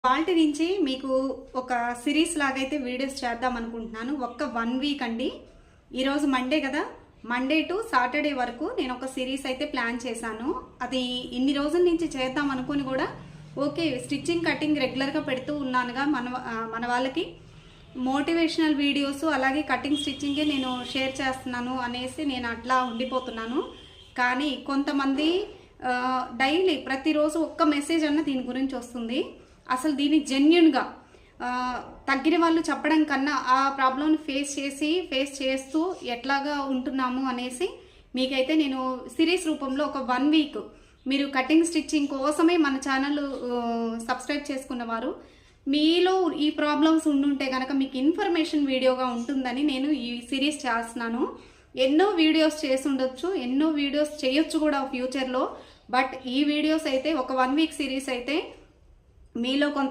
Quality నుంచి మీకు ఒక సిరీస్ లాగైతే వీడియోస్ చేద్దాం అనుకుంటున్నాను. ఒక్క 1 వీక్ అండి. ఈరోజు మండే కదా, మండే టు సాటర్డే వరకు నేను ఒక సిరీస్ అయితే ప్లాన్ చేశాను. అది ఇన్ని రోజుల నుంచి చేద్దాం అనుకుని కూడా ఓకే, స్టిచ్చింగ్ కటింగ్ రెగ్యులర్గా పెడుతూ ఉన్నానుగా మన వాళ్ళకి మోటివేషనల్ వీడియోస్ అలాగే కటింగ్ స్టిచ్చింగే నేను షేర్ చేస్తున్నాను అనేసి నేను అట్లా ఉండిపోతున్నాను. కానీ కొంతమంది డైలీ ప్రతిరోజు ఒక్క మెసేజ్ అన్న దీని గురించి వస్తుంది. అసలు దీన్ని జెన్యున్గా తగ్గిన వాళ్ళు చెప్పడం కన్నా ఆ ప్రాబ్లంని ఫేస్ చేస్తూ ఎట్లాగా ఉంటున్నాము అనేసి మీకైతే నేను సిరీస్ రూపంలో ఒక 1 వీక్ మీరు కటింగ్ స్టిచ్చింగ్ కోసమే మన ఛానల్ సబ్స్క్రైబ్ చేసుకున్నవారు మీలో ఈ ప్రాబ్లమ్స్ ఉండుంటే కనుక మీకు ఇన్ఫర్మేషన్ వీడియోగా ఉంటుందని నేను ఈ సిరీస్ చేస్తున్నాను. ఎన్నో వీడియోస్ చేసి ఉండొచ్చు, ఎన్నో వీడియోస్ చేయొచ్చు కూడా ఫ్యూచర్లో. బట్ ఈ వీడియోస్ అయితే ఒక 1 వీక్ సిరీస్ అయితే మీలో కొంత